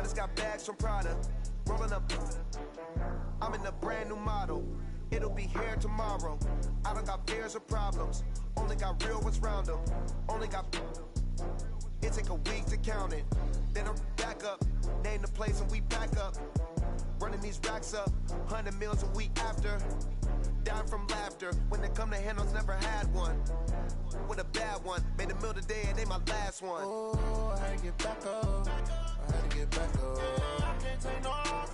I just got bags from Prada, rolling up. I'm in a brand new model. It'll be here tomorrow. I don't got fears or problems. Only got real ones round them. Only got. It take a week to count it. Then I'm back up. Name the place and we back up. Running these racks up. 100 meals a week after. Dying from laughter. When they come to handles, never had one. With a bad one. Made a meal today and they my last one. Oh, I had to get back up. I had to get back up. I can't take no loss.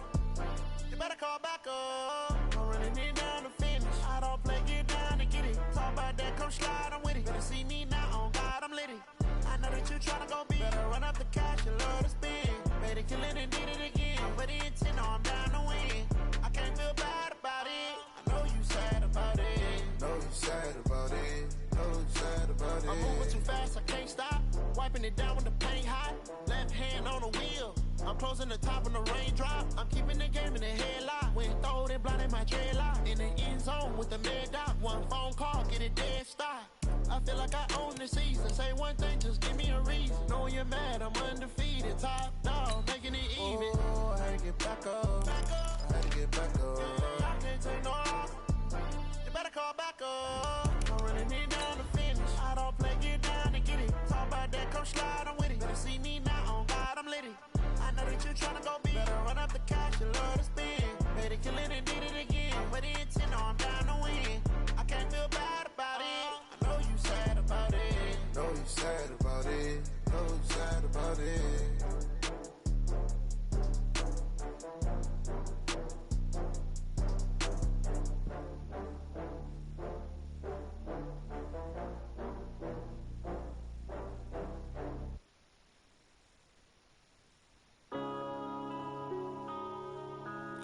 You better call back up. I'm running it down to finish. I don't play, get down to get it. Talk about that, come slide, I'm with it. Better see me now, on God, I'm lit it. I know that you tryna go big. Better run up the cash and love to spend. Made it, kill it and did it again. I put the intent on, I'm down to win. I can't feel bad about it. I know you sad about it. Know you sad about it. Know you sad about it. I'm moving too fast, I can't stop. Wiping it down when the paint hot. Left hand on the wheel. I'm closing the top when the raindrop. I'm keeping the game in the headlock. When throwed and blinded my dreadlock. In the end zone with the mad dot. One phone call, get it dead stop. I feel like I own the season. Say one thing, just give me a reason. Knowing you're mad, I'm undefeated. Top dog, making it even. Oh, I had to get back up. Back up. I had to get back up. I can't take no loss. You better call back up. I'm running it down to finish. I don't play, get down to get it. Talk about that, come slide, I'm with it. Better see me now, on God, I'm lit it. I know that you tryna go big. Better run up the cash and love to spend. Made it, kill it and did it again. With the intent on, I'm down to win. I can't feel bad about it. I know you sad about it. Know you sad about it. Know you sad about it.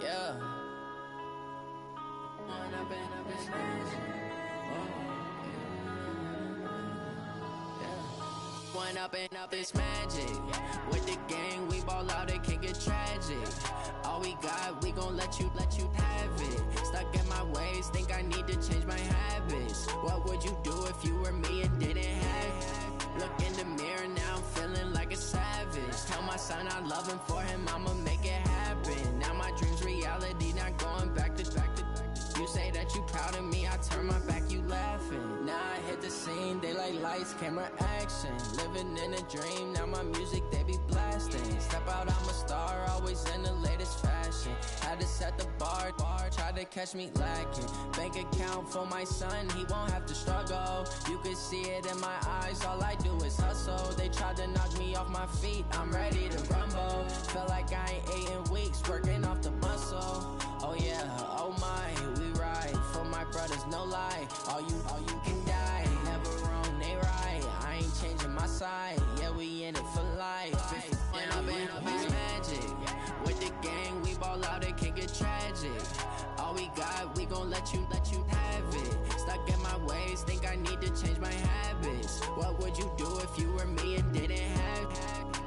Yeah. One up and up is magic. With the gang, we ball out, it can get tragic. All we got, we gon' let you have it. Stuck in my ways, think I need to change my habits. What would you do if you were me and didn't have it? Look in the mirror, now I'm feeling like a savage. Tell my son I love him, for him I'ma make it happen. Now my dream's reality, not going back to. You say that you proud of me, I turn my back, you laughing. Now I hit the scene, daylight lights, camera action. Living in a dream, now my music, they be blasting. Step out, I'm a star, always in the latest fashion. Had to set the bar, tried to catch me lacking. Bank account for my son, he won't have to struggle. You can see it in my eyes, all I do is hustle. They tried to knock me off my feet, I'm ready to rumble. Feel like I ain't ate in weeks, working off the muscle. Oh yeah, oh my, we ride for my brothers, no lie. All you can die, never wrong, they right. I ain't changing my side, yeah, we in it for life. When up is magic. With the gang, we ball out, it can get tragic. All we got, we gon' let you have it. Stuck in my ways, think I need to change my habits. What would you do if you were me and didn't have it?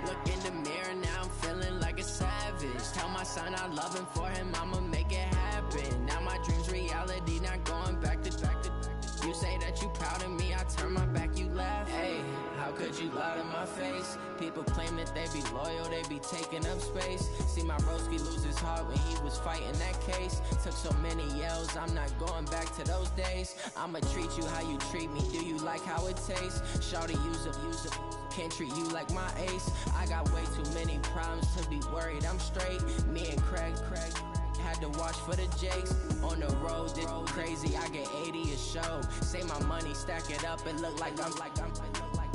Look in the mirror, now I'm feeling like a savage. Tell my son I love him, for him I'ma make it happen. Now my dream's reality, not going back to. You say that you proud of me, I turn my back, you laugh. Hey, how could you lie to my face? People claim that they be loyal, they be taking up space. See my broski lose his heart when he was fighting that case. Took so many yells, I'm not going back to those days. I'ma treat you how you treat me, do you like how it tastes? Shawty, use it. Can't treat you like my ace. I got way too many problems to be worried, I'm straight. Me and Craig had to watch for the Jakes. On the road, this crazy, I get 80 a show. Say my money, stack it up, it look like I'm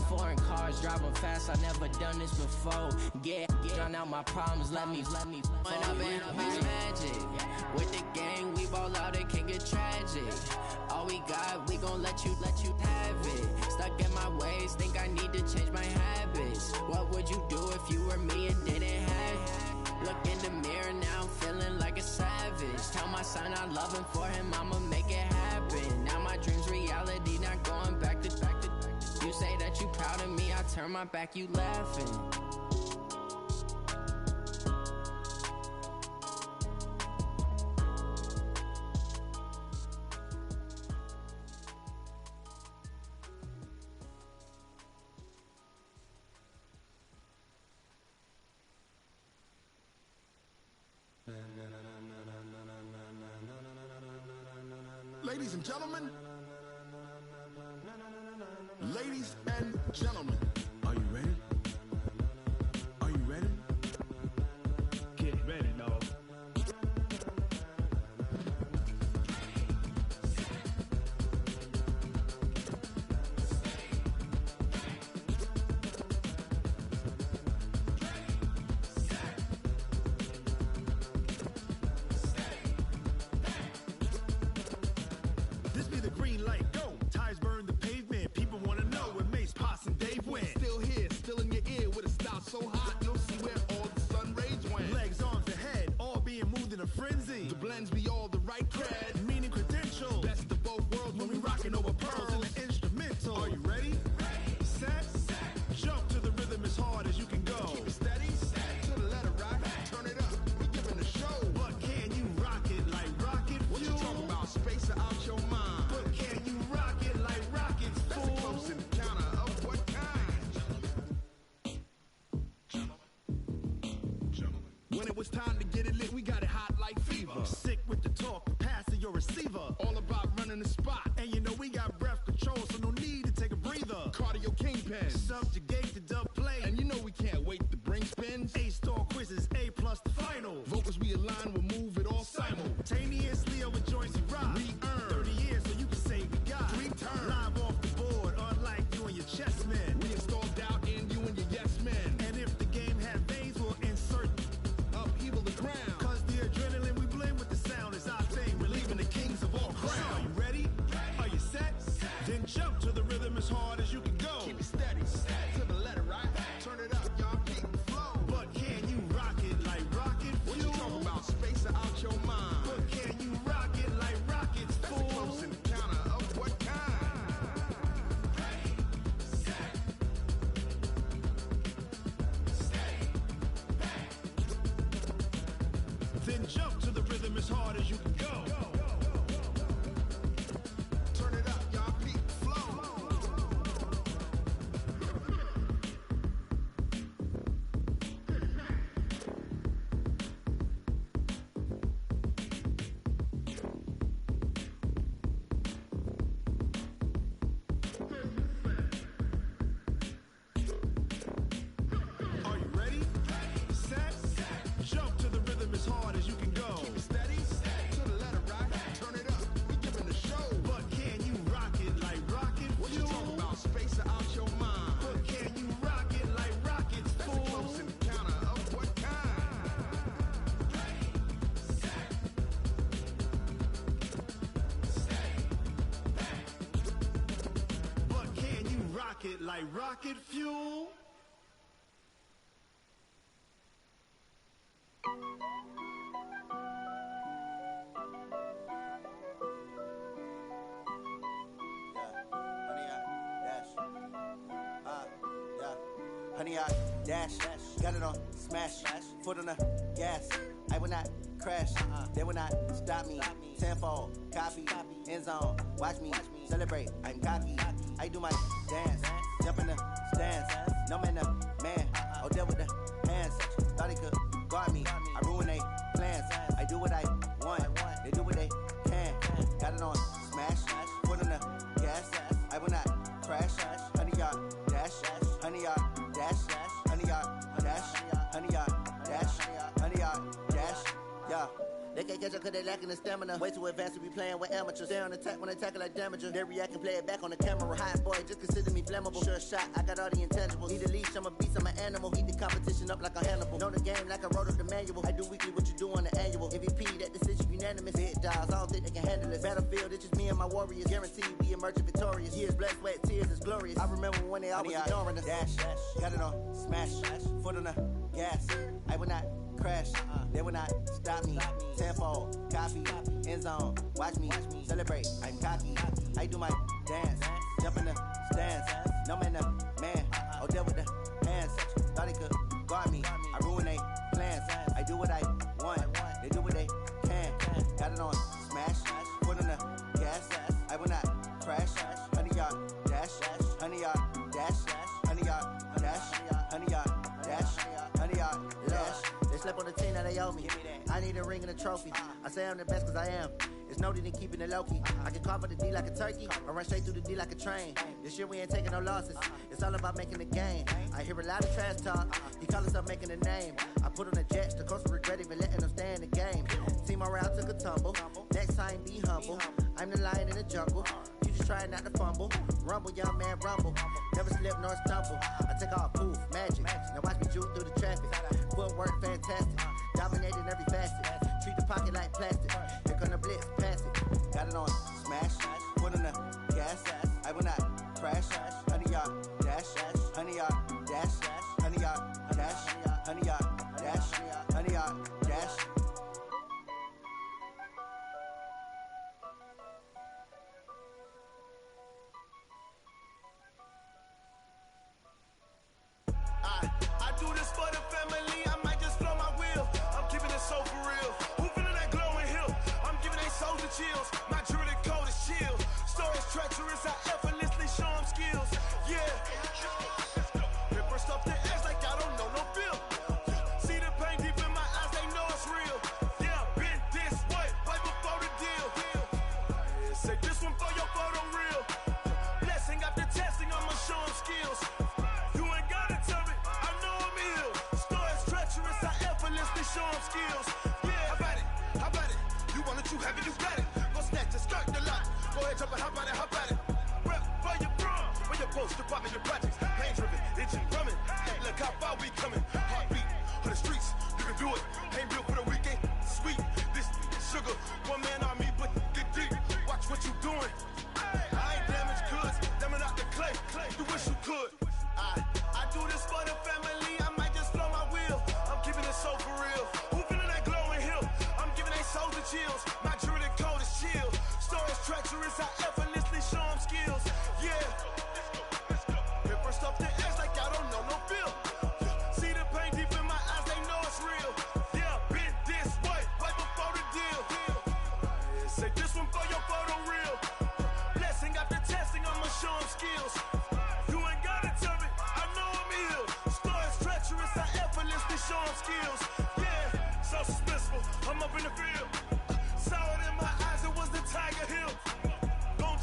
foreign cars, driving fast, I never done this before. Yeah, drown out my problems, let me When up is magic. With the gang, we ball out, it can get tragic. All we got, we gon' let you have it. Stuck in my ways, think I need to change my habits. What would you do if you were me and didn't have it? Look in the mirror, now I'm feeling like a savage. Tell my son I love him, for him I'ma make it happen. Now my dream's reality, not going back to. You say that you proud of me, I turn my back, you laughing. Ladies and gentlemen. Ladies and gentlemen. Are you ready? Are you ready? Get ready, dog. This be the green light, go. Tires burn the pavement. People want to know where Mace, Potts, and Dave went. Still here, still in your ear with a style so hot, you'll see where all the sun rays went. Legs, arms, the head, all being moved in a frenzy. The blends be all the right cred, meaning credentials. Best of both worlds when we rockin' over pearls in the instrumental. Are you ready? Set, jump to the rhythm as hard as you can go. Keep it steady, to the letter right. Turn it up, we giving the show. But can you rock it like rocket fuel? What you talking about? Space it out your mind. But can you rock it like rockets, fool? That's a close encounter of what kind? When it was time to get it lit, we got it hot like fever. Sick with the talk, pass to your receiver. All about running the spot. And you know we got breath control, so no need to take a breather. Cardio kingpin, subjugate the dub play. And you know we can't wait to bring spins. A-star quizzes, A+ the final. Vocals we align, we'll move it all simultaneously over joints we rock. We earn 30 years, so you can say we got 3 turns. Live off the board, unlike you and your chess men. We install doubt in you and your yes men. And if the game had veins, we'll insert upheaval the ground. Cause the adrenaline we blend with the sound is our thing. Relieving the kings of all crowns. So are you ready? Are you set? Then jump to the rhythm as hard as you can go. Keep it steady, to the letter right. Turn it up, y'all, keep the flow. But can you rock it like rocket fuel? What you talking about? Space it out your mind. But can you rock it like rockets, fool? That's a close encounter of what kind? Then jump to the rhythm as hard as you can go. Turn it up, y'all, keep the flow. Are you ready? Set, jump to the rhythm as hard as you can go. Keep it steady, to the letter right. Turn it up, we giving the show. But can you rock it like rocket fuel? What you talking about? Space it out your mind. But can you rock it like rockets, fool? That's a close encounter of what kind? But can you rock it like rocket fuel? Honey, I dash, got it on smash, foot on the gas. I will not crash, they will not stop me. Tenfold, copy, end zone, watch me celebrate. I'm cocky, I do my dance, jump in the stands. No man, the man, oh, deal with the hands. Thought he could guard me, I ruin they plans. I do what I want, they do what they can. Got it on smash, foot on the gas. I will not crash, honey, y'all dash, honey, y'all dash, honey, y'all dash, honey, y'all dash, honey, y'all dash, yeah. They can't catch up cause they lacking the stamina. Way too advanced to be playing with amateurs. Stay on attack when they tackle like damager. They react and play it back on the camera. Hot boy, just consider me flammable. Sure shot, I got all the intangibles. Need a leash, I'm a beast, I'm an animal. Heat the competition up like a Hannibal. Know the game like I wrote up the manual. I do weekly what you do on the annual. MVP, that decision unanimous. Big dials, I don't think they can handle it. Battlefield, it's just me and my warriors. Guaranteed we emerge victorious. Years, blood, sweat, tears, is glorious. I remember when they always ignoring us. Dash, got it on smash, foot on the gas. I will not crash, they will not stop me. Tenfold, copy, end zone, watch me celebrate. I'm cocky, I do my dance, jump in the stands. No man, the man, oh, deal with the hands. Thought he could guard me, I ruin they plans. I do what I want, they do what they can. Got it on smash, foot on the gas. I will not crash, honey, y'all dash, honey, y'all dash, honey, y'all dash, honey, y'all dash, honey, y'all dash. They slept on the team that they owe me. I need a ring and a trophy. I say I'm the best cause I am. It's noted in keeping it low-key. I can carve up the D like a turkey, or run straight through the D like a train. This year we ain't taking no losses. It's all about making the game. I hear a lot of trash talk. He call himself making a name. I put on the Jets, the coach will regret even letting them stay in the game. Team around took a tumble. Next time be humble. I'm the lion in the jungle. You just try not to fumble. Rumble, young man, rumble. Never slip nor stumble. I take off, poof, magic. Now watch me juke through the traffic. Footwork fantastic. Dominating every facet. Treat the pocket like plastic. Here come the blitz, pass it. Got it on smash. Put on the gas. I will not crash. 100-yard dash. 100-yard dash. 100-yard dash. 100-yard dash. 100-yard dash. I do this for the family. I might just blow my wheel. I'm keeping it so for real. Who feeling that glowing hill? I'm giving they souls the chills. My jewelry code is chill. Stories treacherous. I effortlessly show them skills. Yeah. Ripper stuff the edge like I don't know no feel. See the pain deep in my eyes. They know it's real. Yeah, been this way before the deal. Yeah, say this one for your photo real. Blessing after testing. I'ma show them skills. You ain't gotta tell me. I know I'm ill. Stories treacherous. I effortlessly show them skills. Yeah, how about it? How about it? You want it, you have it, you got it. Go snatch it, skirt the lot. Go ahead, jump it, how about it, how about it? Rep for your bro, for your post, department, your projects. Pain driven, engine drumming. Look how far we coming. Heartbeat for the streets, you can do it. Ain't built for the weekend, sweet. This sugar, one man army, but get deep. Watch what you doing. I ain't damaged goods, damn out the clay. You wish you could. I do this for the family. I might just blow my wheel. I'm keeping it so for real. Who feeling that glowing hill? I'm giving they souls the chills. My jewelry code is chill. Stories treacherous. I effortlessly show them skills. Yeah. Ripper stuff the edge like I don't know no feel. See the pain deep in my eyes. They know it's real. Yeah, been this way before the deal. Yeah, say this one for your photo real. Blessing after testing. I'ma show them skills. You ain't gotta tell me. I know I'm ill. Stories treacherous. I effortlessly show them skills. Yeah, so suspenseful. I'm up in the field. Saw it in my eyes. It was the Tiger Hill. Gon'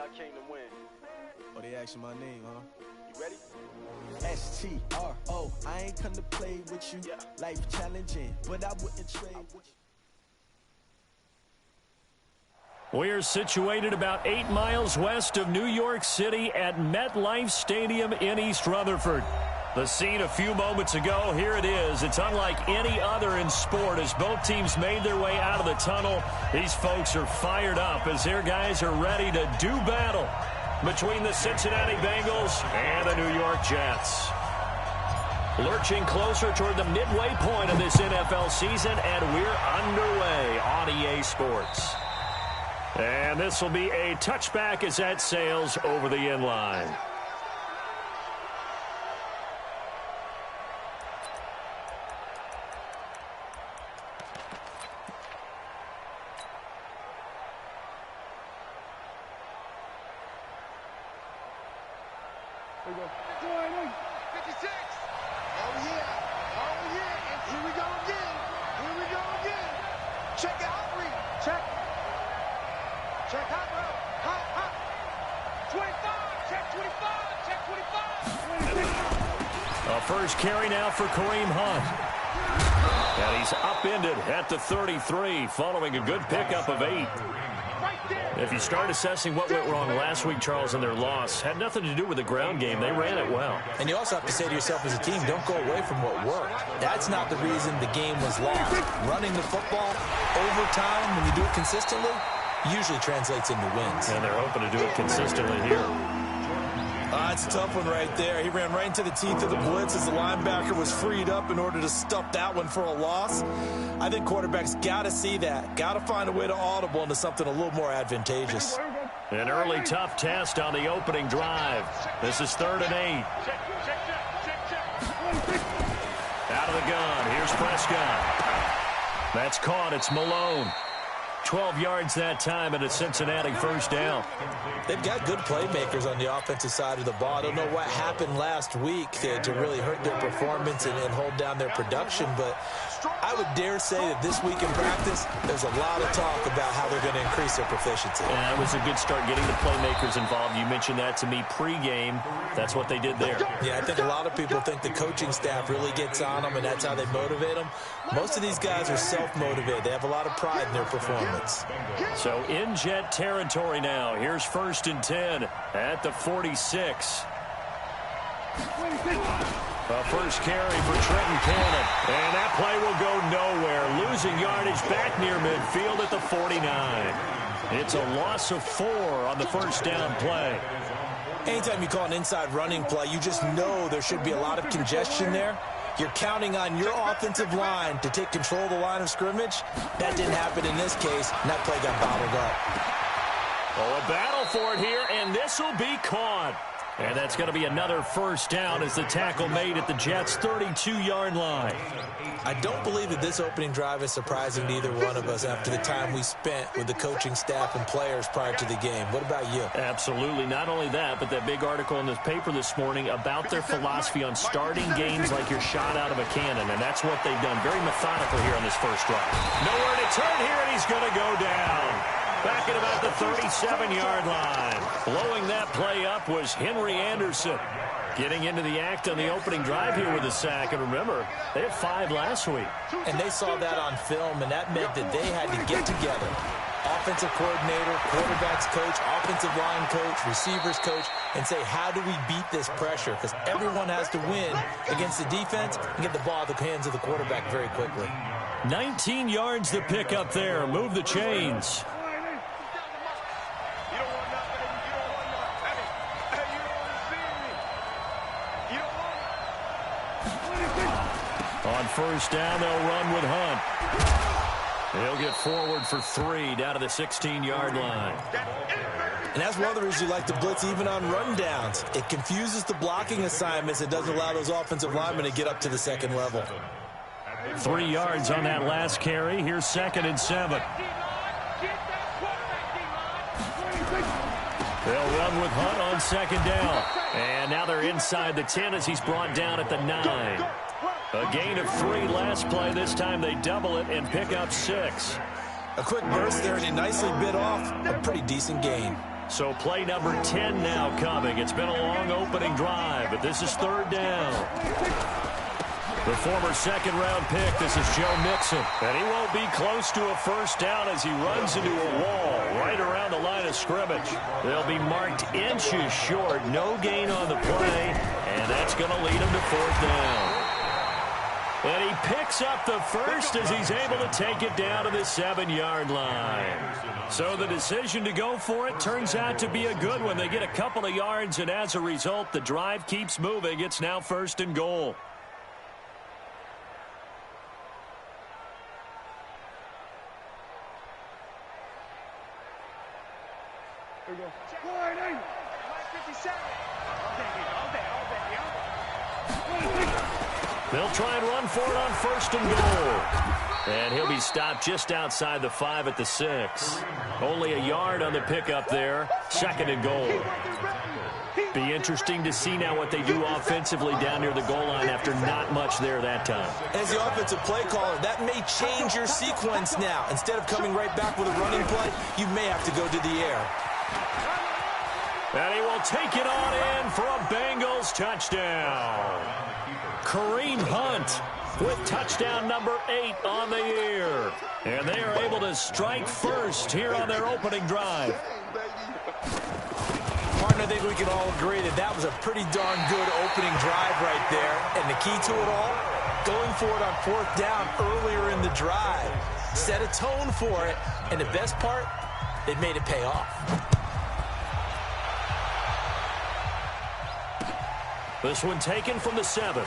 I came to win. Oh, they asking my name, huh? You ready? STRO, I ain't come to play with you. Life challenging, but I wouldn't trade with you. We're situated about 8 miles west of New York City at MetLife Stadium in East Rutherford. The scene a few moments ago, here it is. It's unlike any other in sport as both teams made their way out of the tunnel. These folks are fired up as their guys are ready to do battle between the Cincinnati Bengals and the New York Jets. Lurching closer toward the midway point of this NFL season, and we're underway on EA Sports. And this will be a touchback as that sails over the end line. Here we go. 56. Oh, yeah. Oh, yeah. And here we go again. Here we go again. Check out, Reed. Check. Check out, bro. Hot. 25. Check 25. Check 25. A first carry now for Kareem Hunt. And he's upended at the 33 following a good pickup of 8. If you start assessing what went wrong last week, Charles, in their loss, had nothing to do with the ground game. They ran it well. And you also have to say to yourself as a team, don't go away from what worked. That's not the reason the game was lost. Running the football over time, when you do it consistently, usually translates into wins. And they're hoping to do it consistently here. It's a tough one right there. He ran right into the teeth of the blitz as the linebacker was freed up in order to stuff that one for a loss. I think quarterbacks got to see that. Got to find a way to audible into something a little more advantageous. An early tough test on the opening drive. This is 3rd and 8. Out of the gun. Here's Prescott. That's caught. It's Malone. 12 yards that time and a Cincinnati first down. They've got good playmakers on the offensive side of the ball. I don't know what happened last week to really hurt their performance and hold down their production, but I would dare say that this week in practice, there's a lot of talk about how they're going to increase their proficiency. Yeah, it was a good start getting the playmakers involved. You mentioned that to me pregame. That's what they did there. Yeah, I think a lot of people think the coaching staff really gets on them, and that's how they motivate them. Most of these guys are self-motivated. They have a lot of pride in their performance. So in Jet territory now. Here's 1st and 10 at the 46. A first carry for Trenton Cannon. And that play will go nowhere. Losing yardage back near midfield at the 49. It's a loss of 4 on the first down play. Anytime you call an inside running play, you just know there should be a lot of congestion there. You're counting on your offensive line to take control of the line of scrimmage. That didn't happen in this case, and that play got bottled up. Oh, a battle for it here, and this will be caught. And that's going to be another first down as the tackle made at the Jets' 32-yard line. I don't believe that this opening drive is surprising to either one of us after the time we spent with the coaching staff and players prior to the game. What about you? Absolutely. Not only that, but that big article in the paper this morning about their philosophy on starting games like you're shot out of a cannon, and that's what they've done. Very methodical here on this first drive. Nowhere to turn here, and he's going to go down. Back at about the 37-yard line. Blowing that play up was Henry Anderson. Getting into the act on the opening drive here with a sack. And remember, they had 5 last week. And they saw that on film, and that meant that they had to get together. Offensive coordinator, quarterbacks coach, offensive line coach, receivers coach, and say, how do we beat this pressure? Because everyone has to win against the defense and get the ball out of the hands of the quarterback very quickly. 19 yards to pick up there. Move the chains. On first down, they'll run with Hunt. He'll get forward for 3 down to the 16-yard line. And that's one of the reasons you like to blitz even on rundowns. It confuses the blocking assignments. It doesn't allow those offensive linemen to get up to the second level. 3 yards on that last carry. Here's 2nd and 7. They'll run with Hunt on 2nd down. And now they're inside the 10 as he's brought down at the 9. A gain of 3 last play. This time they double it and pick up 6. A quick burst there, and he nicely bit off a pretty decent gain. So play number 10 now coming. It's been a long opening drive, but this is third down. The former second-round pick, this is Joe Mixon. And he won't be close to a first down as he runs into a wall right around the line of scrimmage. They'll be marked inches short. No gain on the play, and that's going to lead him to fourth down. And he picks up the first as he's able to take it down to the 7-yard line. So the decision to go for it turns out to be a good one. They get a couple of yards, and as a result, the drive keeps moving. It's now first and goal. Here we go. 57. They'll try and run for it on first and goal. And he'll be stopped just outside the 5 at the 6. Only a yard on the pickup there. Second and goal. Be interesting to see now what they do offensively down near the goal line after not much there that time. As the offensive play caller, that may change your sequence now. Instead of coming right back with a running play, you may have to go to the air. And he will take it on in for a Bengals touchdown. Kareem Hunt with touchdown number 8 on the year. And they are able to strike first here on their opening drive. Martin, I think we can all agree that that was a pretty darn good opening drive right there. And the key to it all, going for it on fourth down earlier in the drive. Set a tone for it. And the best part, it made it pay off. This one taken from the 7.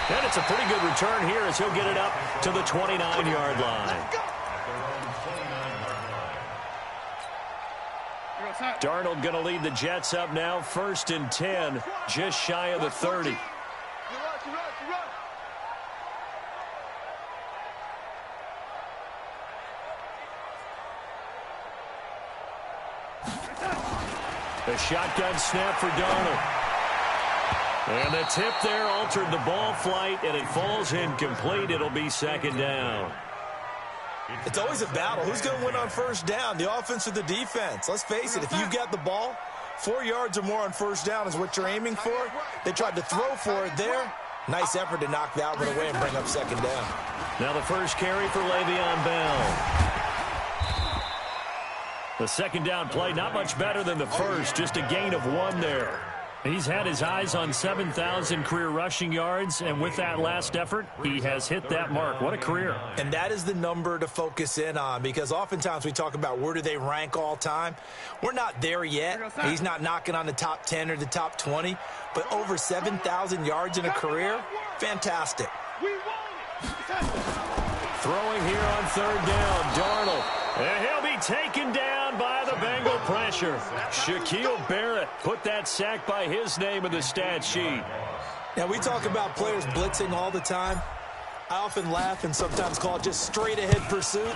And it's a pretty good return here as he'll get it up to the 29-yard line. Darnold going to lead the Jets up now. First and 10, just shy of the 30. A shotgun snap for Darnold. And the tip there altered the ball flight, and it falls incomplete. It'll be second down. It's always a battle. Who's going to win on first down, the offense or the defense? Let's face it, if you've got the ball, 4 yards or more on first down is what you're aiming for. They tried to throw for it there. Nice effort to knock that one away and bring up second down. Now the first carry for Le'Veon Bell. The second down play, not much better than the first, just a gain of 1 there. He's had his eyes on 7,000 career rushing yards, and with that last effort, he has hit that mark. What a career. And that is the number to focus in on, because oftentimes we talk about where do they rank all time. We're not there yet. He's not knocking on the top 10 or the top 20, but over 7,000 yards in a career, fantastic. Throwing here on third down, Darnold. And he'll be taken down by the Bengal pressure. Shaquille Barrett put that sack by his name in the stat sheet. Now, we talk about players blitzing all the time. I often laugh and sometimes call it just straight-ahead pursuit.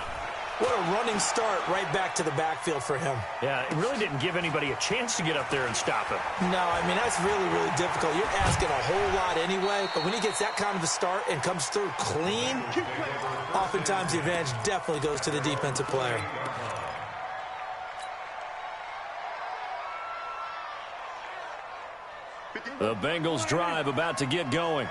What a running start right back to the backfield for him. Yeah, it really didn't give anybody a chance to get up there and stop him. No, I mean, that's really, really difficult. You're asking a whole lot anyway, but when he gets that kind of a start and comes through clean, oftentimes the advantage definitely goes to the defensive player. The Bengals drive about to get going.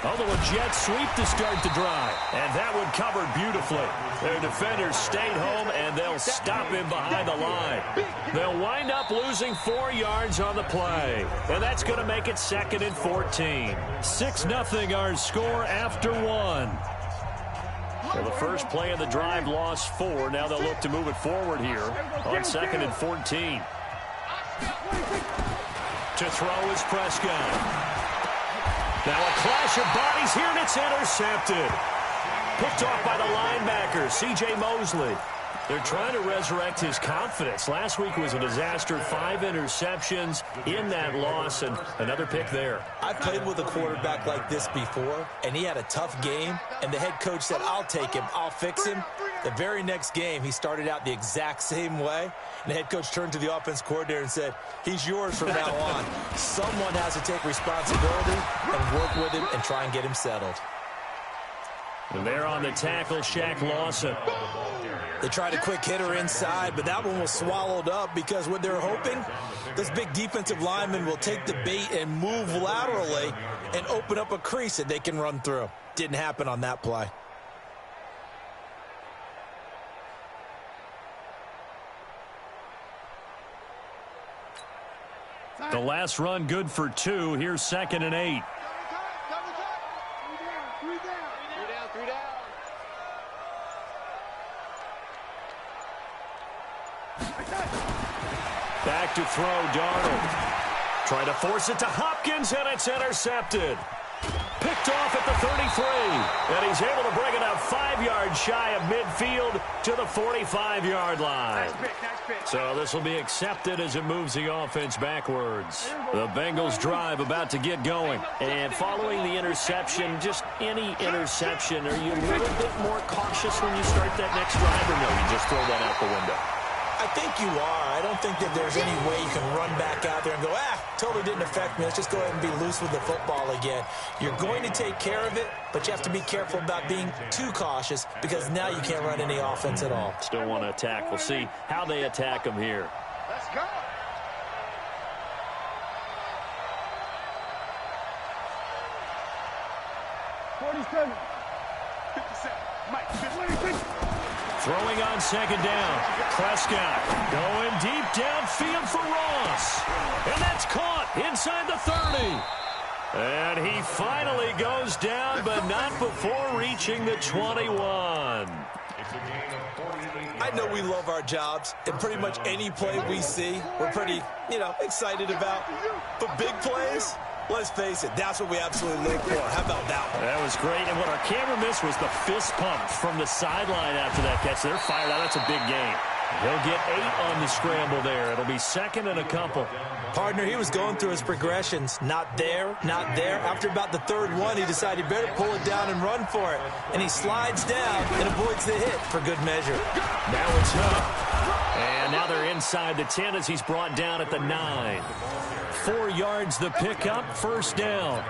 Although a jet sweep to start the drive. And that one covered beautifully. Their defenders stayed home, and they'll stop him behind the line. They'll wind up losing 4 yards on the play. And that's going to make it 2nd and 14. 6-0 our score after 1. Well, the first play of the drive lost 4. Now they'll look to move it forward here on 2nd and 14. To throw is Prescott. Now a clash of bodies here, and it's intercepted. Picked off by the linebacker, C.J. Mosley. They're trying to resurrect his confidence. Last week was a disaster. 5 interceptions in that loss, and another pick there. I've played with a quarterback like this before, and he had a tough game, and the head coach said, I'll take him, I'll fix him. The very next game, he started out the exact same way, and the head coach turned to the offense coordinator and said, he's yours from now on. Someone has to take responsibility and work with him and try and get him settled. And there on the tackle, Shaq Lawson. They tried a quick hitter inside, but that one was swallowed up because what they're hoping, this big defensive lineman will take the bait and move laterally and open up a crease that they can run through. Didn't happen on that play. The last run good for 2. Here's 2nd and 8. Back to throw, Darnold. Trying to force it to Hopkins, and it's intercepted. Picked off at the 33, and he's able to bring it up 5 yards shy of midfield to the 45-yard line. So this will be accepted as it moves the offense backwards. The Bengals drive about to get going. And following the interception, just any interception, are you a little bit more cautious when you start that next drive, or no, you just throw that out the window? I think you are. I don't think that there's any way you can run back out there and go, totally didn't affect me. Let's just go ahead and be loose with the football again. You're going to take care of it, but you have to be careful about being too cautious because now you can't run any offense at all. Still want to attack. We'll see how they attack them here. Let's go. Throwing on 2nd down. Prescott going deep downfield for Ross. And that's caught inside the 30. And he finally goes down, but not before reaching the 21. I know we love our jobs, and pretty much any play we see, we're pretty, excited about. But big plays, let's face it, that's what we absolutely live for. How about that one? That was great, and what our camera missed was the fist pump from the sideline after that catch. They're fired out. That's a big game. He'll get 8 on the scramble there. It'll be 2nd and a couple. Partner, he was going through his progressions. Not there, not there. After about the 3rd one, he decided he better pull it down and run for it. And he slides down and avoids the hit for good measure. Now it's Hunt. And now they're inside the 10 as he's brought down at the 9. 4 yards the pickup, 1st down.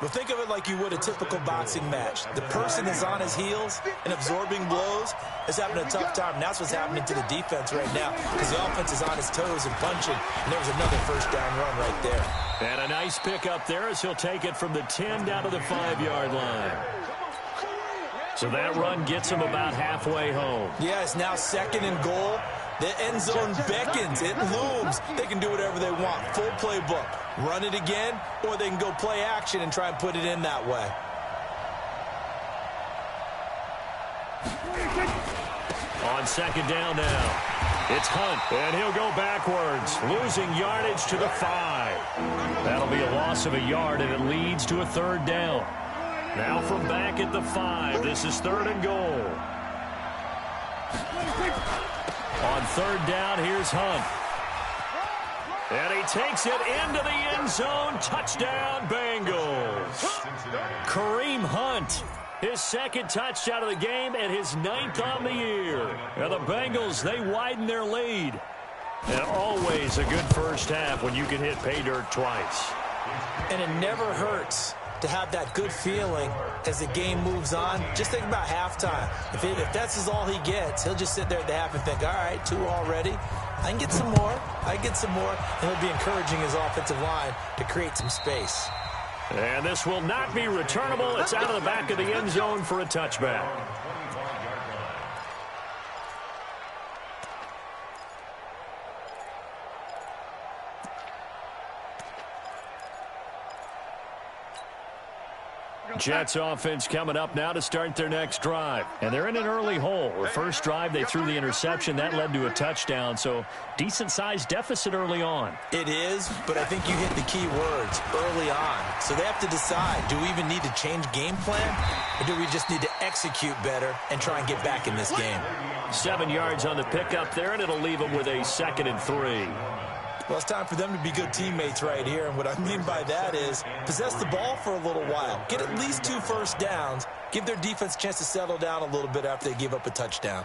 Well, think of it like you would a typical boxing match. The person is on his heels and absorbing blows is having a tough time. And that's what's happening to the defense right now because the offense is on his toes and punching. And there was another 1st down run right there. And a nice pickup there as he'll take it from the 10 down to the 5-yard line. So that run gets him about halfway home. Yeah, it's now 2nd and goal. The end zone beckons. It looms. They can do whatever they want. Full playbook. Run it again, or they can go play action and try and put it in that way. On 2nd down now, it's Hunt, and he'll go backwards, losing yardage to the 5. That'll be a loss of a yard, and it leads to a 3rd down. Now from back at the 5, this is 3rd and goal. On 3rd down, here's Hunt. And he takes it into the end zone. Touchdown, Bengals. Kareem Hunt, his 2nd touchdown of the game and his 9th on the year. And the Bengals, they widen their lead. And always a good first half when you can hit pay dirt twice. And it never hurts to have that good feeling as the game moves on. Just think about halftime. If that's all he gets, he'll just sit there at the half and think, all right, 2 already. I can get some more. I can get some more. And he'll be encouraging his offensive line to create some space. And this will not be returnable. It's out of the back of the end zone for a touchback. Jets offense coming up now to start their next drive. And they're in an early hole. The first drive, they threw the interception. That led to a touchdown. So decent-sized deficit early on. It is, but I think you hit the key words early on. So they have to decide, do we even need to change game plan? Or do we just need to execute better and try and get back in this game? 7 yards on the pickup there, and it'll leave them with a 2nd and 3. Well, it's time for them to be good teammates right here, and what I mean by that is possess the ball for a little while. Get at least 2 first downs. Give their defense a chance to settle down a little bit after they give up a touchdown.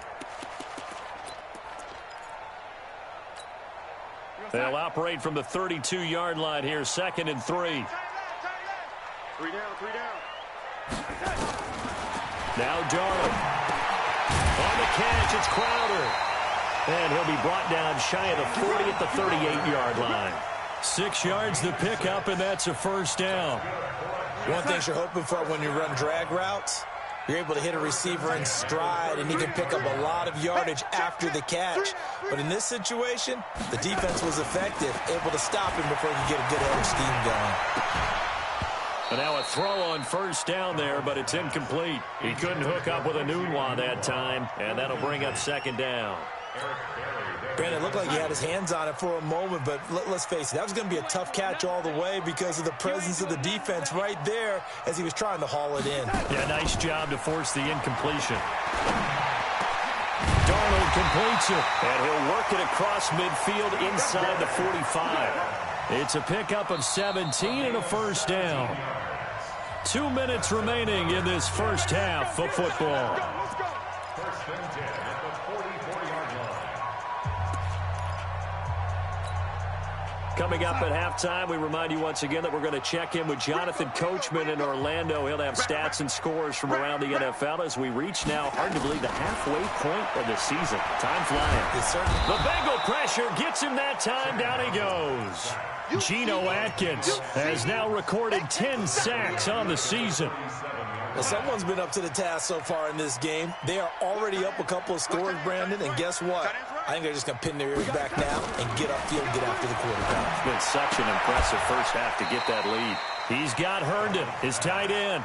They'll operate from the 32-yard line here, 2nd and 3. 3 down, 3 down. Now Darnold. On the catch, it's Crowder. And he'll be brought down shy of the 40 at the 38-yard line. 6 yards the pickup, and that's a first down. One thing you're hoping for when you run drag routes, you're able to hit a receiver in stride, and he can pick up a lot of yardage after the catch. But in this situation, the defense was effective, able to stop him before he could get a good head of steam going. And now a throw on first down there, but it's incomplete. He couldn't hook up with a Nunwa that time, and that'll bring up 2nd down. Brandon, it looked like he had his hands on it for a moment, but let's face it, that was going to be a tough catch all the way because of the presence of the defense right there as he was trying to haul it in. Yeah, nice job to force the incompletion. Darnold completes it, and he'll work it across midfield inside the 45. It's a pickup of 17 and a first down. 2 minutes remaining in this first half of football. Coming up at halftime, we remind you once again that we're going to check in with Jonathan Coachman in Orlando. He'll have stats and scores from around the NFL as we reach now, hard to believe, the halfway point of the season. Time flying. Yes, sir. The Bengal pressure gets him that time. Down he goes. Geno Atkins has now recorded 10 sacks on the season. Well, someone's been up to the task so far in this game. They are already up a couple of scores, Brandon, and guess what? I think they're just going to pin their ears back now and get upfield and get after the quarterback. It's been such an impressive first half to get that lead. He's got Herndon, his tight end.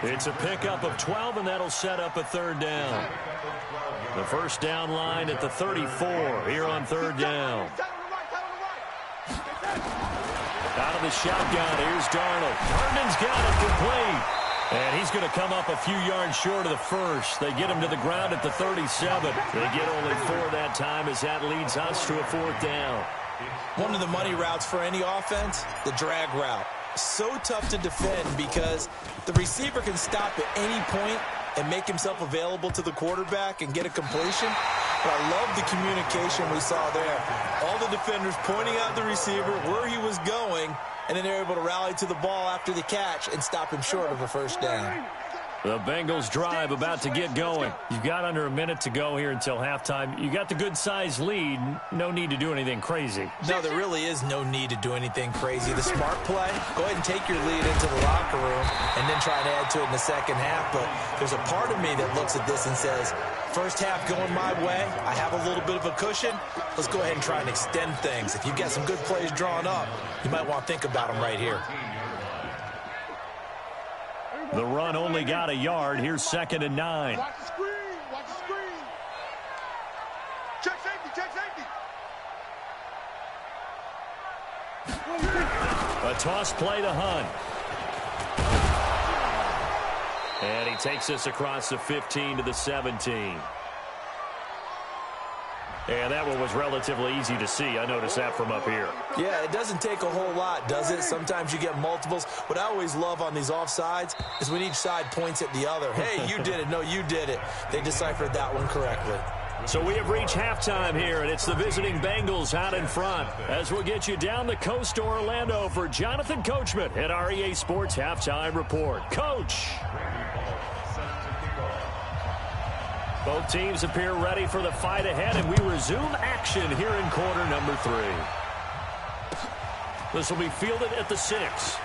It's a pickup of 12, and that'll set up a 3rd down. The first down line at the 34 here on 3rd down. Out of the shotgun, here's Darnold. Herndon's got it complete. And he's going to come up a few yards short of the first. They get him to the ground at the 37. They get only 4 that time as that leads us to a 4th down. One of the money routes for any offense, the drag route. So tough to defend because the receiver can stop at any point and make himself available to the quarterback and get a completion. But I love the communication we saw there. All the defenders pointing out the receiver, where he was going, and then they're able to rally to the ball after the catch and stop him short of a first down. The Bengals drive about to get going. You've got under a minute to go here until halftime. You got the good-sized lead. No need to do anything crazy. No, there really is no need to do anything crazy. The smart play, go ahead and take your lead into the locker room and then try and add to it in the second half. But there's a part of me that looks at this and says, first half going my way, I have a little bit of a cushion. Let's go ahead and try and extend things. If you've got some good plays drawn up, you might want to think about them right here. The run only got a yard. Here's 2nd and 9. Watch the screen. Watch the screen. Check safety. Check safety. A toss play to Hunt. And he takes us across the 15 to the 17. And that one was relatively easy to see. I noticed that from up here. Yeah, it doesn't take a whole lot, does it? Sometimes you get multiples. What I always love on these offsides is when each side points at the other. Hey, you did it. No, you did it. They deciphered that one correctly. So we have reached halftime here, and it's the visiting Bengals out in front. As we'll get you down the coast to Orlando for Jonathan Coachman at our EA Sports Halftime Report. Coach! Both teams appear ready for the fight ahead, and we resume action here in quarter number 3. This will be fielded at the 6.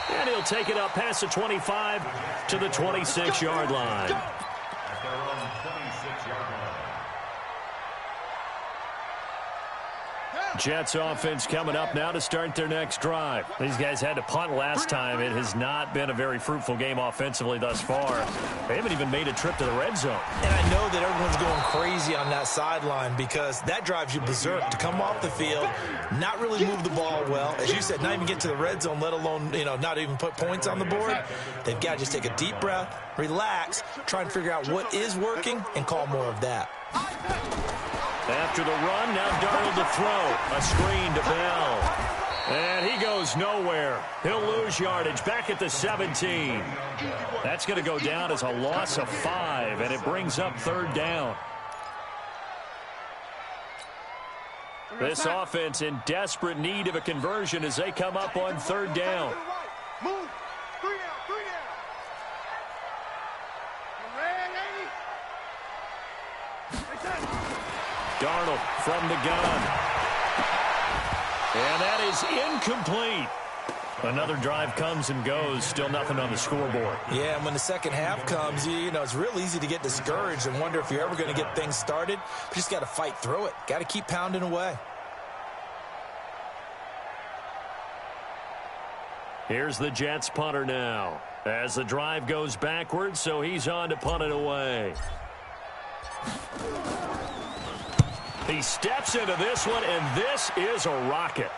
And he'll take it up past the 25 to the 26-yard line. Jets offense coming up now to start their next drive. These guys had to punt last time. It has not been a very fruitful game offensively thus far. They haven't even made a trip to the red zone. And I know that everyone's going crazy on that sideline because that drives you berserk to come off the field, not really move the ball well. As you said, not even get to the red zone, let alone, not even put points on the board. They've got to just take a deep breath, relax, try and figure out what is working and call more of that. After the run, now Darnold to throw. A screen to Bell. And he goes nowhere. He'll lose yardage back at the 17. That's going to go down as a loss of 5, and it brings up 3rd down. This offense in desperate need of a conversion as they come up on 3rd down. Move. 3 down. Darnold from the gun. And that is incomplete. Another drive comes and goes. Still nothing on the scoreboard. Yeah, and when the second half comes, it's real easy to get discouraged and wonder if you're ever going to get things started. You just got to fight through it. Got to keep pounding away. Here's the Jets punter now. As the drive goes backwards, so he's on to punt it away. He steps into this one, and this is a rocket.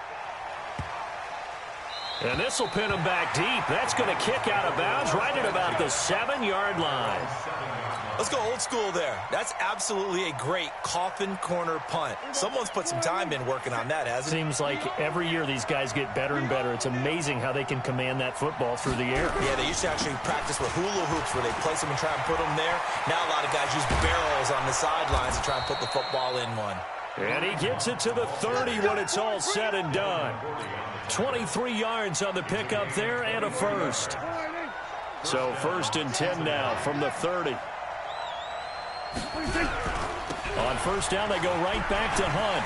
And this will pin him back deep. That's going to kick out of bounds right at about the 7-yard line. Let's go old school there. That's absolutely a great coffin corner punt. Someone's put some time in working on that, hasn't it? Seems like every year these guys get better and better. It's amazing how they can command that football through the air. Yeah, they used to actually practice with hula hoops where they place them and try and put them there. Now a lot of guys use barrels on the sidelines to try and put the football in one. And he gets it to the 30 when it's all said and done. 23 yards on the pickup there and a first. So 1st and 10 now from the 30. On 1st down, they go right back to Hunt.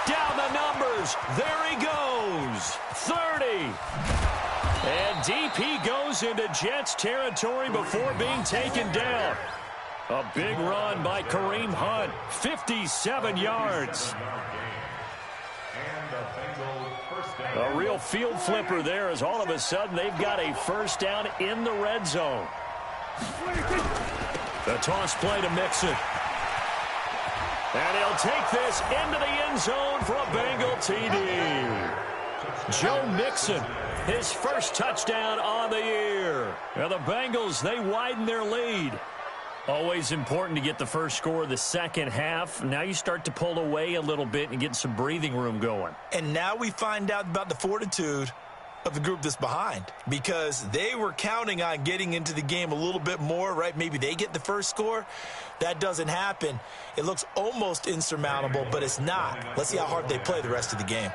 Down the numbers. There he goes. 30. And deep he goes into Jets territory before being taken down. A big run by Kareem Hunt. 57 yards. A real field flipper there as all of a sudden they've got a 1st down in the red zone. The toss play to Mixon. And he'll take this into the end zone for a Bengal TD. Joe Mixon, his first touchdown on the year. Now the Bengals, they widen their lead. Always important to get the first score of the second half. Now you start to pull away a little bit and get some breathing room going. And now we find out about the fortitude of the group that's behind, because they were counting on getting into the game a little bit more, right? Maybe they get the first score. That doesn't happen. It looks almost insurmountable, but it's not. Let's see how hard they play the rest of the game.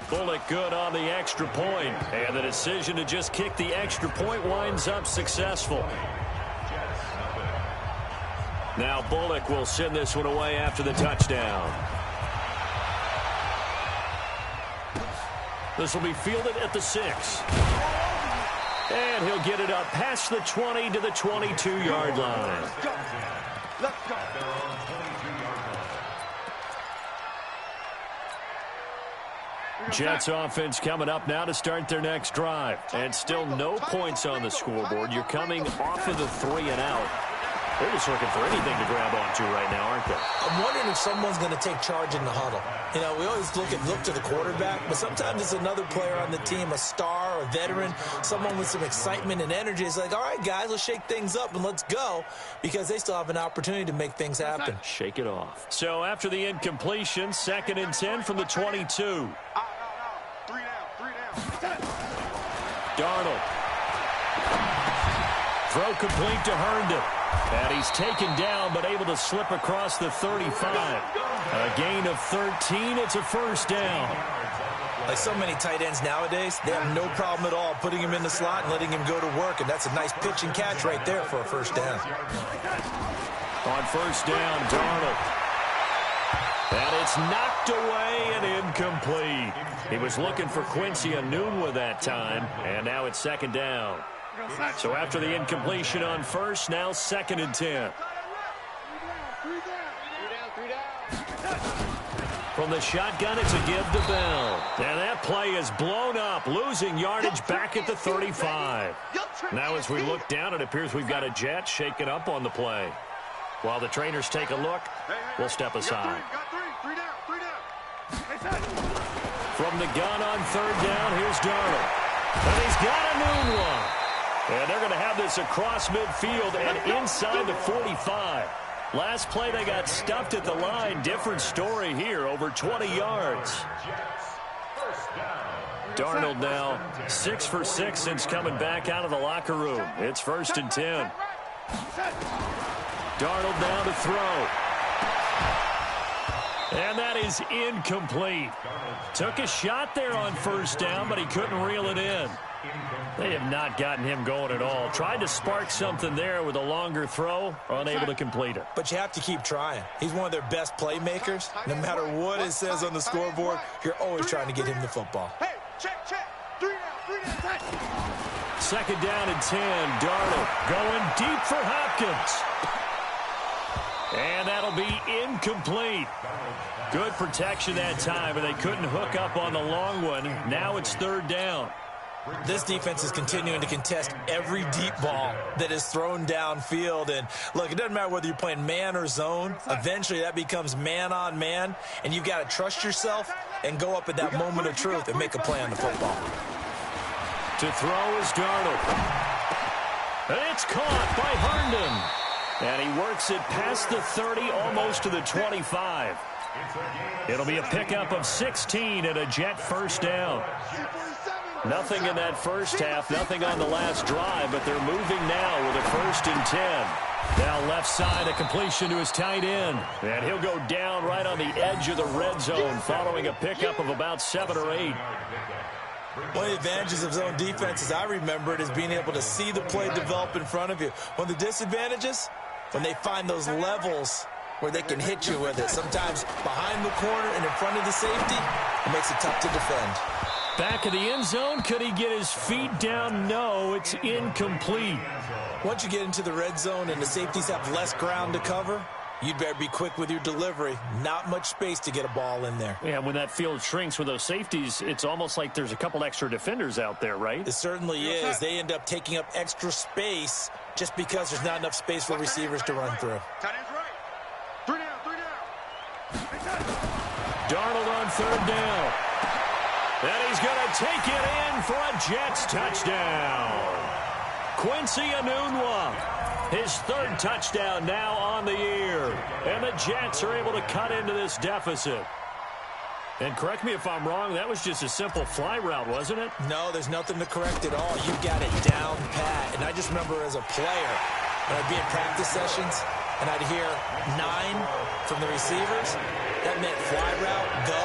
Bullock good on the extra point, and the decision to just kick the extra point winds up successful. Now Bullock will send this one away after the touchdown. This will be fielded at the 6. And he'll get it up past the 20 to the 22-yard line. Let's go. Jets offense coming up now to start their next drive. And still no points on the scoreboard. You're coming off of the 3 and out. They're just looking for anything to grab onto right now, aren't they? I'm wondering if someone's going to take charge in the huddle. We always look to the quarterback, but sometimes it's another player on the team, a star, a veteran, someone with some excitement and energy. It's like, all right, guys, let's shake things up and let's go, because they still have an opportunity to make things happen. Shake it off. So after the incompletion, 2nd and 10 from the 22. 3 down. Darnold. Throw complete to Herndon. And he's taken down, but able to slip across the 35. A gain of 13. It's a 1st down. Like so many tight ends nowadays, they have no problem at all putting him in the slot and letting him go to work. And that's a nice pitch and catch right there for a 1st down. On 1st down, Darnold. And it's knocked away and incomplete. He was looking for Quincy Enunwa that time, and now it's 2nd down. So after the incompletion on first, now 2nd and 10. From the shotgun, it's a give to Bell. And that play is blown up, losing yardage back at the 35. Now as we look down, it appears we've got a Jet shaken up on the play. While the trainers take a look, we'll step aside. From the gun on 3rd down, here's Darnold. And he's got a new one. And they're going to have this across midfield and inside the 45. Last play, they got stuffed at the line. Different story here, over 20 yards. Darnold now 6 for 6 since coming back out of the locker room. It's 1st and 10. Darnold now to throw. And that is incomplete. Took a shot there on 1st down, but he couldn't reel it in. They have not gotten him going at all. Tried to spark something there with a longer throw, unable to complete it. But you have to keep trying. He's one of their best playmakers. No matter what it says on the scoreboard, you're always trying to get him the football. Hey, check. 3 down, 2nd down and 10. Darnold going deep for Hopkins. And that'll be incomplete. Good protection that time, but they couldn't hook up on the long one. Now it's 3rd down. This defense is continuing to contest every deep ball that is thrown downfield. And, look, it doesn't matter whether you're playing man or zone. Eventually that becomes man on man, and you've got to trust yourself and go up at that moment of truth and make a play on the football. To throw is Darnold. And it's caught by Herndon. And he works it past the 30, almost to the 25. It'll be a pickup of 16 and a Jet 1st down. Nothing in that first half, nothing on the last drive, but they're moving now with a 1st and 10. Now left side, a completion to his tight end. And he'll go down right on the edge of the red zone following a pickup of about 7 or 8. One of the advantages of zone defenses, I remember it, is being able to see the play develop in front of you. One of the disadvantages, when they find those levels where they can hit you with it. Sometimes behind the corner and in front of the safety, it makes it tough to defend. Back of the end zone, could he get his feet down? No, it's incomplete. Once you get into the red zone and the safeties have less ground to cover, you'd better be quick with your delivery. Not much space to get a ball in there. Yeah, when that field shrinks with those safeties, it's almost like there's a couple extra defenders out there, right? It certainly is. They end up taking up extra space just because there's not enough space for receivers to run through. Tight end's right. 3 down. Darnold on 3rd down. And he's going to take it in for a Jets touchdown. Quincy Enunwa, his 3rd touchdown now on the year. And the Jets are able to cut into this deficit. And correct me if I'm wrong, that was just a simple fly route, wasn't it? No, there's nothing to correct at all. You got it down pat. And I just remember as a player, when I'd be in practice sessions, and I'd hear 9 from the receivers, that meant fly route, go.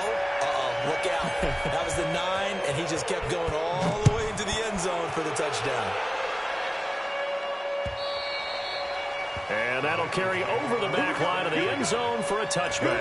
Look out. That was the 9, and he just kept going all the way into the end zone for the touchdown. And that'll carry over the back line of the end zone for a touchback.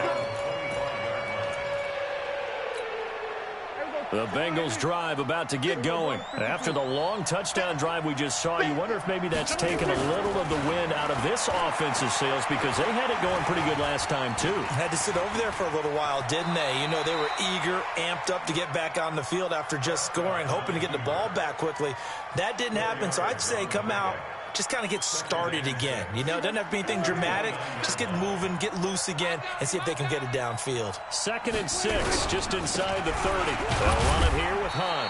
The Bengals drive about to get going. After the long touchdown drive we just saw, you wonder if maybe that's taken a little of the wind out of this offensive sails, because they had it going pretty good last time too. Had to sit over there for a little while, didn't they? You know, they were eager, amped up to get back on the field after just scoring, hoping to get the ball back quickly. That didn't happen, so I'd say come out, just kind of get started again. You know, it doesn't have to be anything dramatic. Just get moving, get loose again, and see if they can get it downfield. 2nd and 6, just inside the 30. They'll run it here with Hunt.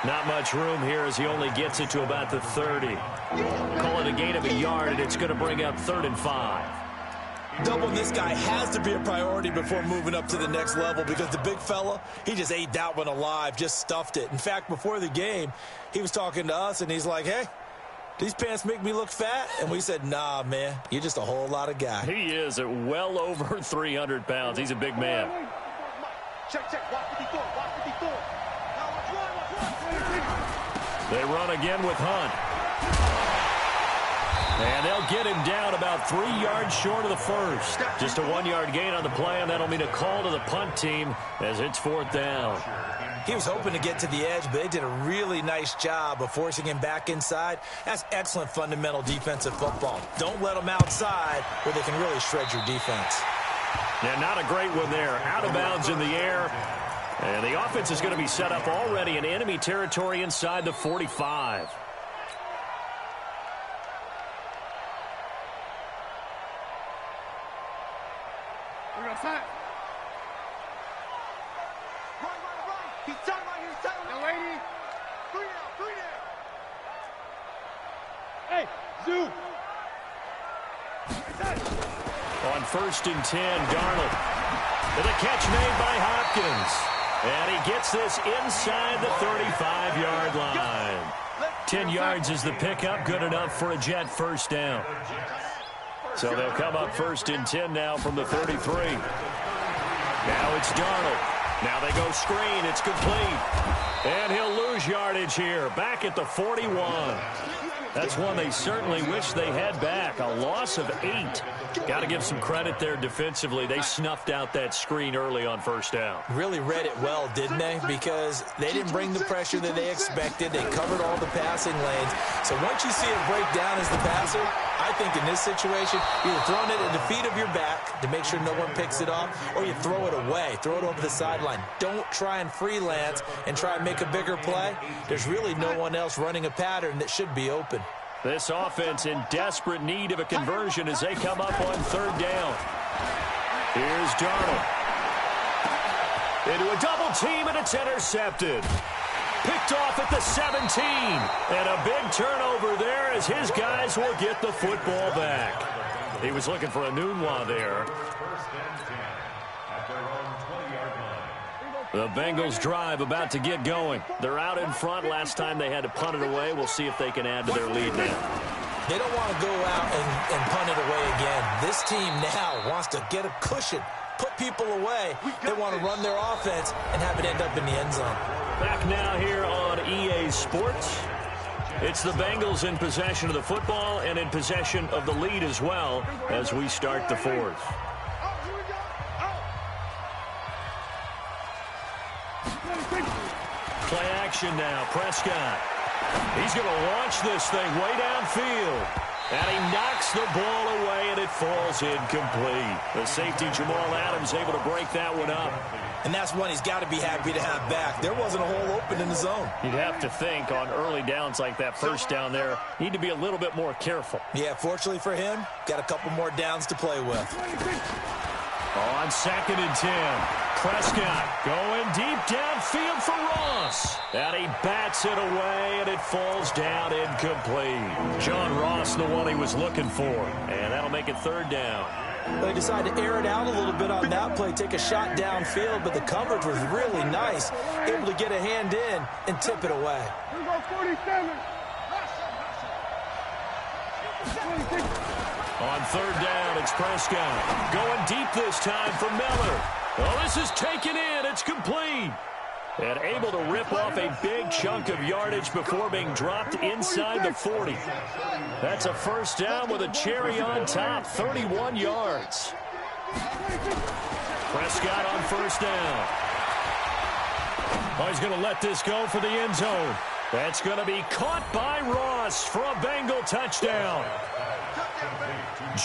Not much room here as he only gets it to about the 30. Call it a gain of a yard, and it's going to bring up 3rd and 5. Doubling this guy has to be a priority before moving up to the next level, because the big fella, he just ate that one alive, just stuffed it. In fact, before the game, he was talking to us, and he's like, hey, these pants make me look fat? And we said, nah, man, you're just a whole lot of guy. He is at well over 300 pounds. He's a big man. Check. Watch 54. Now watch one. They run again with Hunt. And they'll get him down about 3 yards short of the first. Just a 1-yard gain on the play, and that'll mean a call to the punt team as it's 4th down. He was hoping to get to the edge, but they did a really nice job of forcing him back inside. That's excellent fundamental defensive football. Don't let them outside where they can really shred your defense. Yeah, not a great one there. Out of bounds in the air. And the offense is going to be set up already in enemy territory inside the 45. We're outside. He's done right here, settle. No, lady. Three there. Hey, Zoo. On 1st and 10, Darnold. With a catch made by Hopkins. And he gets this inside the 35-yard line. 10 yards is the pickup, good enough for a Jet first down. So they'll come up 1st and 10 now from the 33. Now it's Darnold. Now they go screen. It's complete. And he'll lose yardage here. Back at the 41. That's one they certainly wish they had back. A loss of 8. Got to give some credit there defensively. They snuffed out that screen early on first down. Really read it well, didn't they? Because they didn't bring the pressure that they expected. They covered all the passing lanes. So once you see it break down as the passer, I think in this situation, you're throwing it at the feet of your back to make sure no one picks it off, or you throw it away, throw it over the sideline. Don't try and freelance and try and make a bigger play. There's really no one else running a pattern that should be open. This offense in desperate need of a conversion as they come up on 3rd down. Here's Darnold. Into a double team, and it's intercepted. Picked off at the 17. And a big turnover there as his guys will get the football back. He was looking for a Nunwa there. The Bengals drive about to get going. They're out in front. Last time they had to punt it away. We'll see if they can add to their lead now. They don't want to go out and punt it away again. This team now wants to get a cushion, put people away. They want to run their offense and have it end up in the end zone. Back now here on EA Sports. It's the Bengals in possession of the football and in possession of the lead as well as we start the 4th. Play action now. Prescott. He's going to launch this thing way downfield. And he knocks the ball away, and it falls incomplete. The safety, Jamal Adams, able to break that one up. And that's one he's got to be happy to have back. There wasn't a hole open in the zone. You'd have to think on early downs like that first down there, need to be a little bit more careful. Yeah, fortunately for him, got a couple more downs to play with. On 2nd and 10, Prescott going deep downfield for Ross. And he bats it away, and it falls down incomplete. John Ross, the one he was looking for. And that'll make it 3rd down. They decided to air it out a little bit on that play, take a shot downfield, but the coverage was really nice. Able to get a hand in and tip it away. Here we go, 47. On 3rd down, it's Prescott. Going deep this time for Miller. Oh, this is taken in. It's complete. And able to rip off a big chunk of yardage before being dropped inside the 40. That's a first down with a cherry on top, 31 yards. Prescott on 1st down. Oh, he's going to let this go for the end zone. That's going to be caught by Ross for a Bengal touchdown.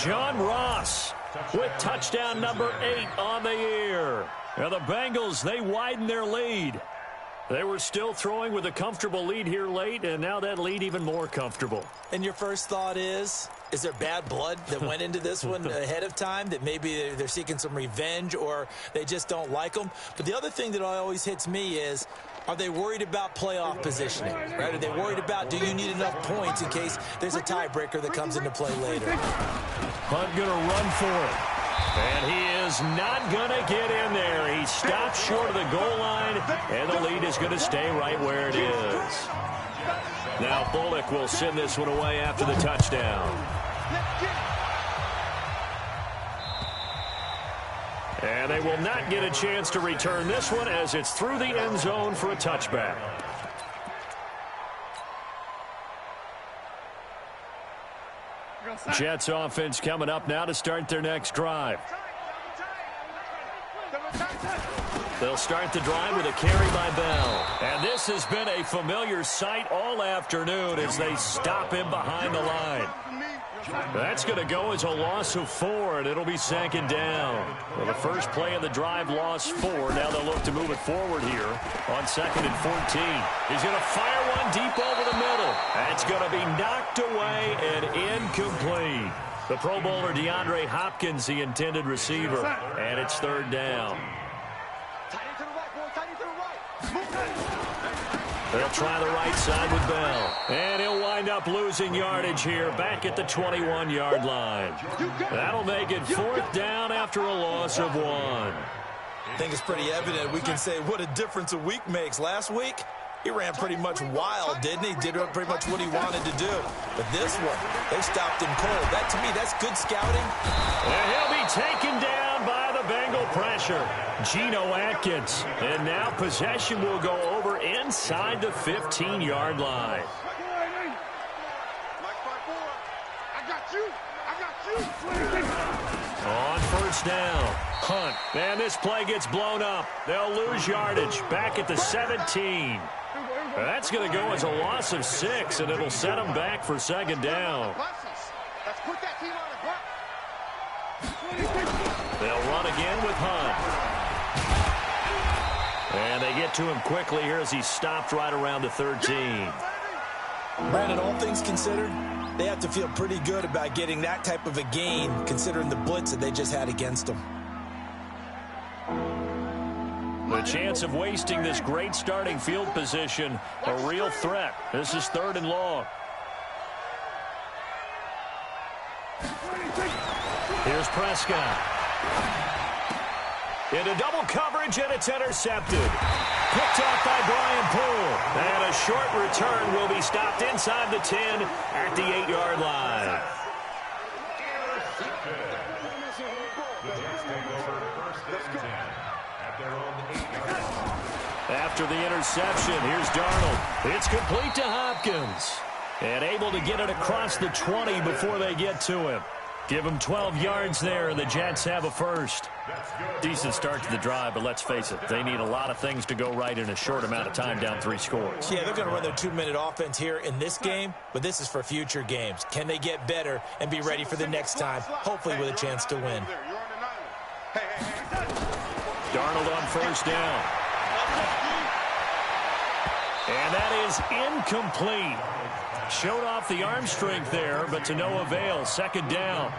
John Ross with touchdown number 8 on the year. Now the Bengals, they widen their lead. They were still throwing with a comfortable lead here late, and now that lead even more comfortable. And your first thought is there bad blood that went into this one ahead of time, that maybe they're seeking some revenge or they just don't like them? But the other thing that always hits me is, are they worried about playoff positioning? Right? Are they worried about, do you need enough points in case there's a tiebreaker that comes into play later? Hunt going to run for it. And he is not going to get in there. He stops short of the goal line, and the lead is going to stay right where it is. Now Bullock will send this one away after the touchdown. And they will not get a chance to return this one as it's through the end zone for a touchback. Jets offense coming up now to start their next drive. They'll start the drive with a carry by Bell. And this has been a familiar sight all afternoon as they stop him behind the line. That's going to go as a loss of 4, and it'll be 2nd down. Well, the first play of the drive lost 4. Now they'll look to move it forward here on 2nd and 14. He's going to fire one deep over the middle. That's going to be knocked away and incomplete. The Pro Bowler DeAndre Hopkins, the intended receiver, and it's 3rd down. They'll try the right side with Bell. And he'll wind up losing yardage here back at the 21-yard line. That'll make it 4th down after a loss of 1. I think it's pretty evident. We can say what a difference a week makes. Last week, he ran pretty much wild, didn't he? Did pretty much what he wanted to do. But this one, they stopped him cold. That, to me, that's good scouting. And he'll be taken down by the Bengal pressure. Geno Atkins. And now possession will go over inside the 15-yard line. On 1st down, Hunt. And this play gets blown up. They'll lose yardage back at the 17. That's going to go as a loss of 6, and it'll set them back for 2nd down. They'll run again with Hunt. And they get to him quickly here as he's stopped right around the 13. Brandon, all things considered, they have to feel pretty good about getting that type of a gain, considering the blitz that they just had against them. The chance of wasting this great starting field position, a real threat. This is 3rd and long. Here's Prescott. Into double coverage, and it's intercepted. Picked off by Brian Poole. And a short return will be stopped inside the 10 at the 8-yard line. After the interception, here's Darnold. It's complete to Hopkins. And able to get it across the 20 before they get to him. Give him 12 yards there, and the Jets have a first. Decent start to the drive, but let's face it, they need a lot of things to go right in a short amount of time, down 3 scores. Yeah, they're going to run their 2-minute offense here in this game, but this is for future games. Can they get better and be ready for the next time, hopefully with a chance to win? Darnold on 1st down. And that is incomplete. Showed off the arm strength there, but to no avail. 2nd down.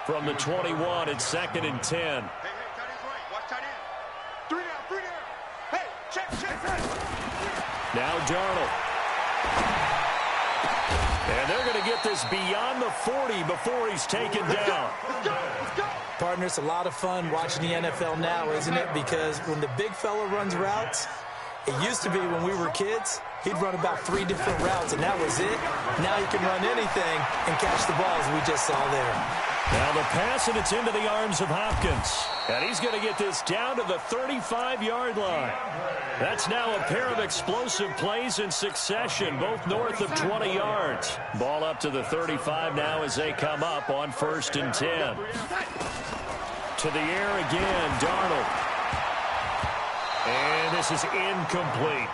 From the 21, it's 2nd and 10. Now Darnold. And they're going to get this beyond the 40 before he's taken down. Partner, it's a lot of fun watching the NFL now, isn't it? Because when the big fella runs routes, it used to be when we were kids, he'd run about 3 different routes, and that was it. Now he can run anything and catch the balls we just saw there. Now the pass, and it's into the arms of Hopkins. And he's going to get this down to the 35-yard line. That's now a pair of explosive plays in succession, both north of 20 yards. Ball up to the 35 now as they come up on 1st and 10. To the air again, Darnold. And this is incomplete.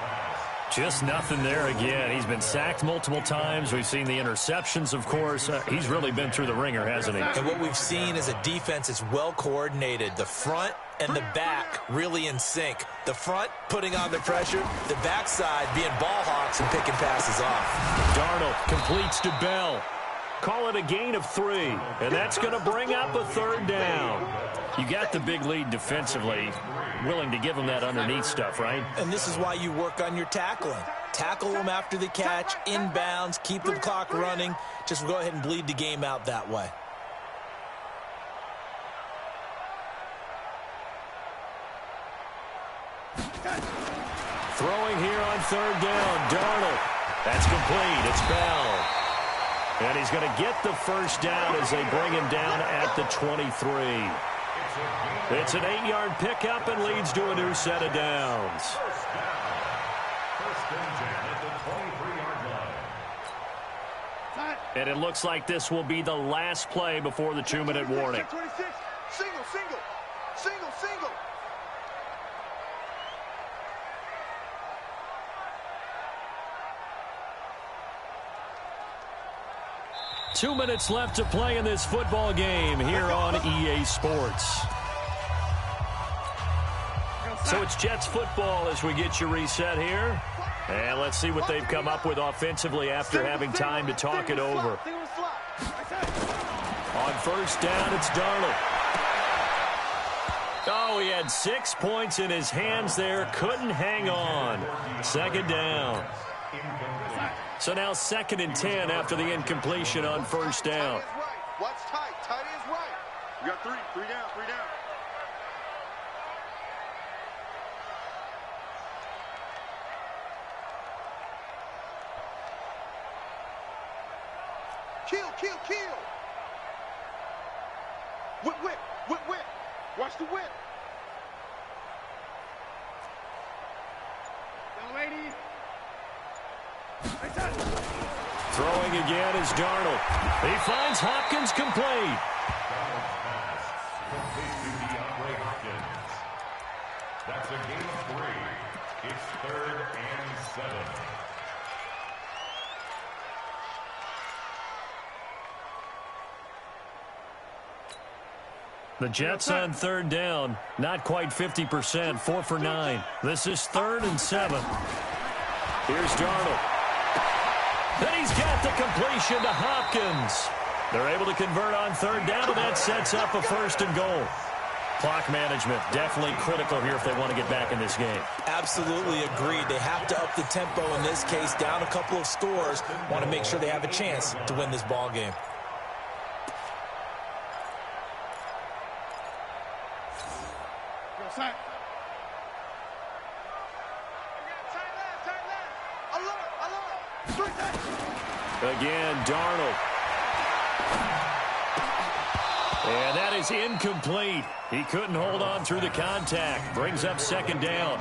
Just nothing there again. He's been sacked multiple times. We've seen the interceptions, of course. He's really been through the ringer, hasn't he? And what we've seen is a defense that's well coordinated. The front and the back really in sync. The front putting on the pressure. The backside being ball hawks and picking passes off. Darnold completes to Bell. Call it a gain of 3. And that's going to bring up a 3rd down. You got the big lead defensively. Willing to give them that underneath stuff, right? And this is why you work on your tackling. Tackle them after the catch, inbounds, keep the clock running. Just go ahead and bleed the game out that way. Throwing here on 3rd down, Darnold. That's complete. It's Bell. And he's going to get the first down as they bring him down at the 23. It's an 8-yard pickup and leads to a new set of downs. And it looks like this will be the last play before the 2-minute warning. 2 minutes left to play in this football game here on EA Sports. So it's Jets football as we get you reset here. And let's see what they've come up with offensively after having time to talk it over. On first down, it's Darnold. Oh, he had 6 points in his hands there. Couldn't hang on. Second down. So now 2nd and 10 after the incompletion on first down. Watch tight. Tight is right. You got 3 down, 3 down. Kill. Whip. Watch the whip. Young lady. Throwing again is Darnold. He finds Hopkins complete. That's a gain of 3. It's 3rd and 7. The Jets on third down, not quite 50%, 4 for 9. This is 3rd and 7. Here's Darnold. Then he's got the completion to Hopkins. They're able to convert on third down, and that sets up a 1st and goal. Clock management, definitely critical here if they want to get back in this game. Absolutely agreed. They have to up the tempo in this case, down a couple of scores. Want to make sure they have a chance to win this ball game. Again, Darnold. And that is incomplete. He couldn't hold on through the contact. Brings up 2nd down.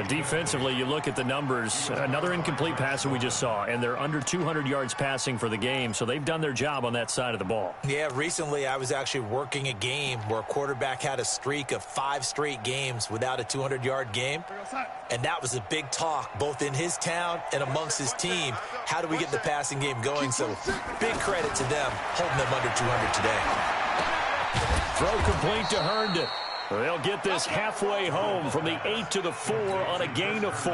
Defensively, you look at the numbers. Another incomplete pass that we just saw, and they're under 200 yards passing for the game, so they've done their job on that side of the ball. Yeah, recently I was actually working a game where a quarterback had a streak of 5 straight games without a 200-yard game, and that was a big talk, both in his town and amongst his team. How do we get the passing game going? So big credit to them, holding them under 200 today. Throw complete to Herndon. They'll get this halfway home from the 8 to the 4 on a gain of 4.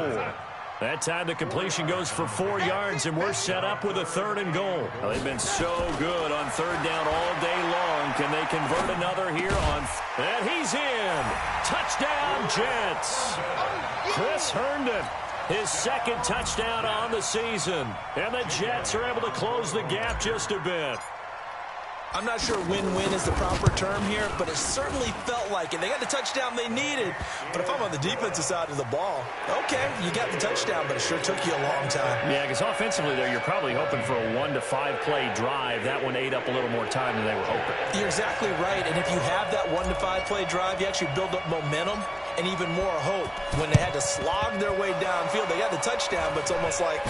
That time the completion goes for 4 yards, and we're set up with a 3rd and goal. Well, they've been so good on third down all day long. Can they convert another here on? And he's in. Touchdown, Jets. Chris Herndon, his 2nd touchdown on the season. And the Jets are able to close the gap just a bit. I'm not sure win-win is the proper term here, but it certainly felt like it. They got the touchdown they needed, but if I'm on the defensive side of the ball, okay, you got the touchdown, but it sure took you a long time. Yeah, because offensively there, you're probably hoping for a 1 to 5 play drive. That one ate up a little more time than they were hoping. You're exactly right, and if you have that 1 to 5 play drive, you actually build up momentum and even more hope. When they had to slog their way downfield, they got the touchdown, but it's almost like,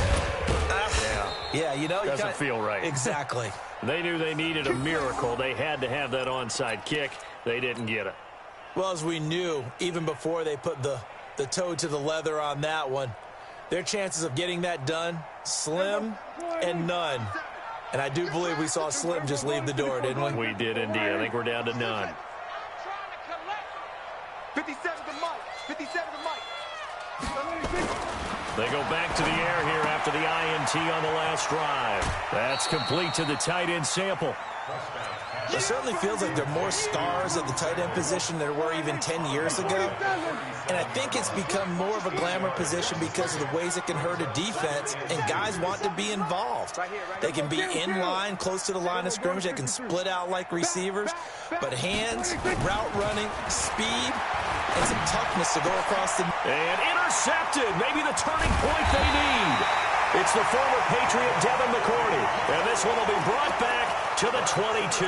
you know. Doesn't feel right. Exactly. They knew they needed a miracle. They had to have that onside kick. They didn't get it. Well, as we knew, even before they put the toe to the leather on that one, their chances of getting that done, slim and none. And I do believe we saw Slim just leave the door, didn't we? We did indeed. I think we're down to none. 57 to Mike. 57 to Mike. They go back to the air here after the INT on the last drive. That's complete to the tight end Sample. It certainly feels like there are more stars at the tight end position than there were even 10 years ago. And I think it's become more of a glamour position because of the ways it can hurt a defense, and guys want to be involved. They can be in line, close to the line of scrimmage. They can split out like receivers. But hands, route running, speed, and some toughness to go across the... And intercepted. Maybe the turning point they need. It's the former Patriot Devin McCourty. And this one will be brought back to the 22.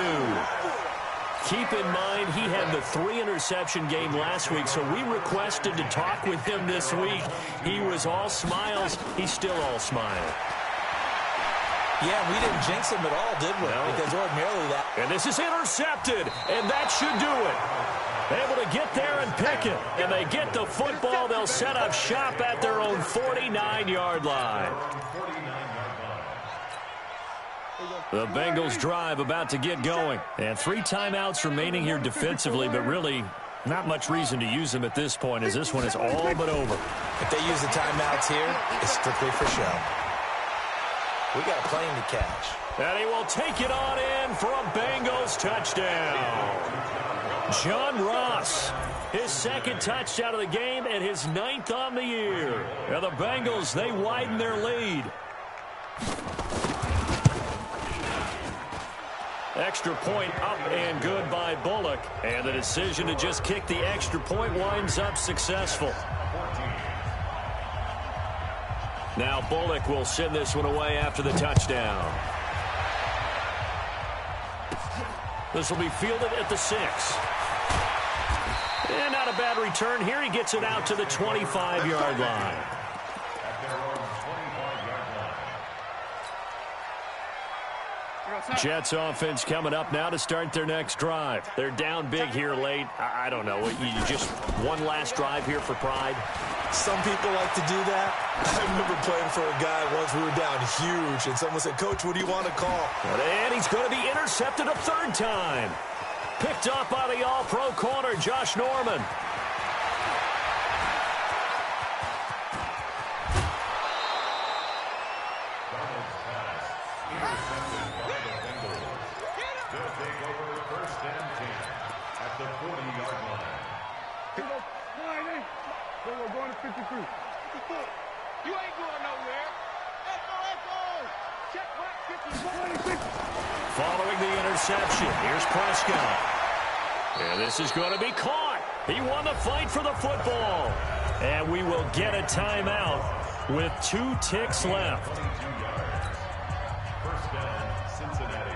Keep in mind, he had the 3-interception game last week, so we requested to talk with him this week. He was all smiles. He's still all smile. Yeah, we didn't jinx him at all, did we? No. Because ordinarily that... And this is intercepted, and that should do it. Able to get there and pick it. And they get the football. They'll set up shop at their own 49-yard line. The Bengals drive about to get going. And 3 timeouts remaining here defensively, but really not much reason to use them at this point, as this one is all but over. If they use the timeouts here, it's strictly for show. We got a plane to catch. And he will take it on in for a Bengals touchdown. John Ross, his 2nd touchdown of the game and his 9th on the year. And the Bengals, they widen their lead. Extra point up and good by Bullock. And the decision to just kick the extra point winds up successful. Now Bullock will send this one away after the touchdown. This will be fielded at the 6. And not a bad return here. He gets it out to the 25-yard line. Jets offense coming up now to start their next drive. They're down big here late. I don't know. You just one last drive here for pride? Some people like to do that. I remember playing for a guy once. We were down huge, and someone said, "Coach, what do you want to call?" And he's going to be intercepted a 3rd time. Picked up by the all-pro corner, Josh Norman. Following the interception, here's Prescott. And this is going to be caught. He won the fight for the football. And we will get a timeout with 2 ticks left. First down, Cincinnati.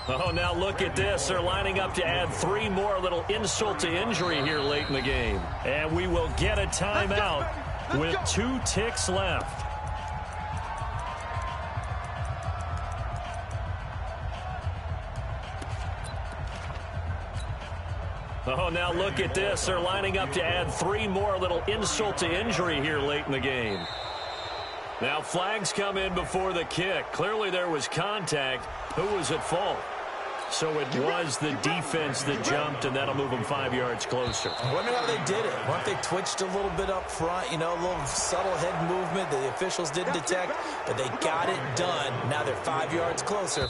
Oh, now look at this. They're lining up to add 3 more. A little insult to injury here late in the game. And we will get a timeout with 2 ticks left. Oh, now look at this. They're lining up to add 3 more. A little insult to injury here late in the game. Now flags come in before the kick. Clearly there was contact. Who was at fault? So it was the defense that jumped, and that'll move them 5 yards closer. I wonder how they did it. Weren't they twitched a little bit up front? You know, a little subtle head movement that the officials didn't detect, but they got it done. Now they're 5 yards closer.